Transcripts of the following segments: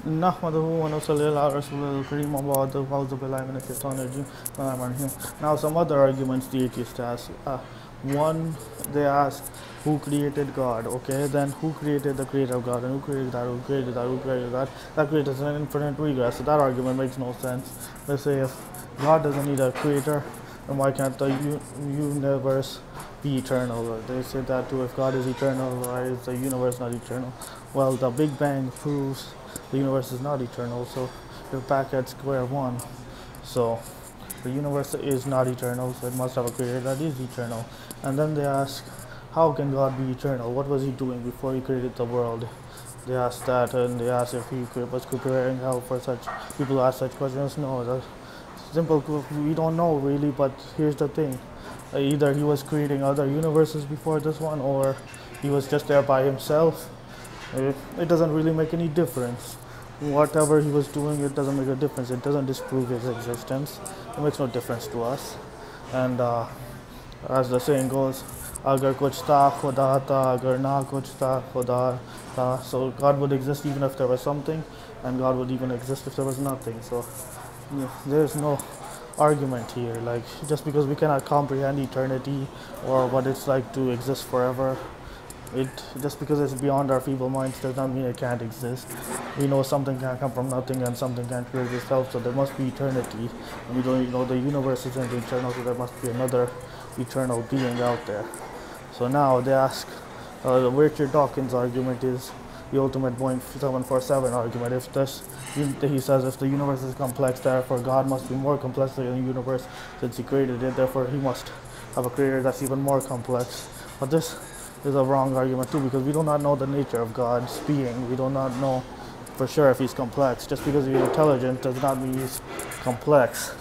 نحمده ونصلي على رسول الكريم وبعد أعوذ بالله من الشيطان الرجيم. Now some other arguments the atheists ask. One, they ask who created God, okay, then who created the creator of God, and who created that, who created that, who created that, that creates an infinite regress. So that argument makes no sense. They say if God doesn't need a creator, then why can't the universe be eternal? They say that too, if God is eternal, why is the universe not eternal? Well, the Big Bang proves the universe is not eternal, so you're back at square one. So the universe is not eternal, so it must have a creator that is eternal. And then they ask, how can God be eternal? What was he doing before he created the world? They ask that, and they ask if he was preparing hell for such people who ask such questions. No, that's simple. We don't know really, but here's the thing. Either he was creating other universes before this one, or he was just there by himself. It doesn't really make any difference. Whatever he was doing, it doesn't make a difference. It doesn't disprove his existence. It makes no difference to us. And as the saying goes, agar kuch tha khuda tha, agar na kuch tha khuda tha. So God would exist even if there was something, and God would even exist if there was nothing. So yeah, there's no argument here. Like, just because we cannot comprehend eternity or what it's like to exist forever, just because it's beyond our feeble minds does not mean it can't exist. We know something can come from nothing and something can't create itself, so there must be eternity. And we don't even know the universe isn't eternal, so there must be another eternal being out there. So now they ask, Richard Dawkins' argument is the ultimate Boeing 747 argument. If this, he says, if the universe is complex, therefore God must be more complex than the universe since he created it. Therefore, he must have a creator that's even more complex. But this is a wrong argument too, because we do not know the nature of God's being. We do not know for sure if he's complex. Just because he's intelligent does not mean he's complex.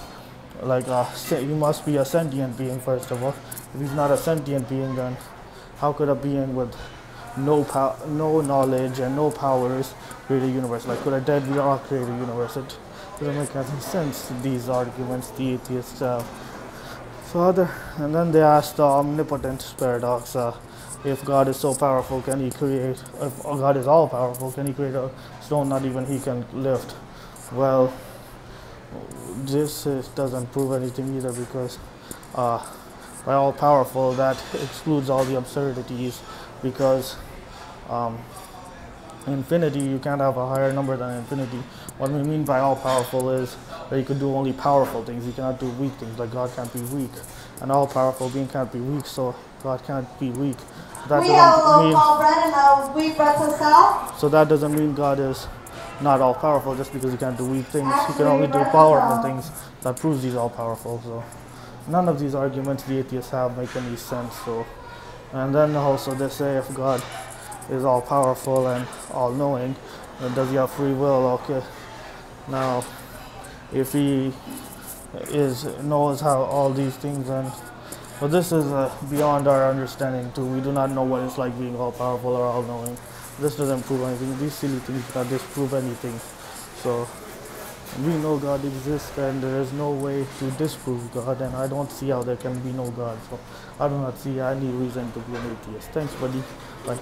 Like, he must be a sentient being first of all. If he's not a sentient being, then how could a being with no knowledge and no powers create a universe? Like, could a dead rock create a universe? It doesn't make any sense, these arguments the atheists have. And then they ask the omnipotence paradox. If God is so powerful, can he create, if God is all powerful, can he create a stone not even he can lift? Well, this doesn't prove anything either, because by all powerful, that excludes all the absurdities, because infinity, you can't have a higher number than infinity. What we mean by all powerful is that you can do only powerful things, you cannot do weak things. Like, God can't be weak, an all powerful being can't be weak, so God can't be weak. That we have a local bread and a wheat pretzel salad. So that doesn't mean God is not all powerful just because he can't do weak things. He can only do powerful things. That proves he's all powerful. So none of these arguments the atheists have make any sense. So, and then also they say if God is all powerful and all knowing, then does he have free will? Okay. Now, if he knows how all these things, and but this is beyond our understanding too. We do not know what it's like being all powerful or all knowing. This doesn't prove anything. These silly things cannot disprove anything. So we know God exists, and there is no way to disprove God, and I don't see how there can be no God. So I do not see any reason to be an atheist. Thanks, buddy. Bye.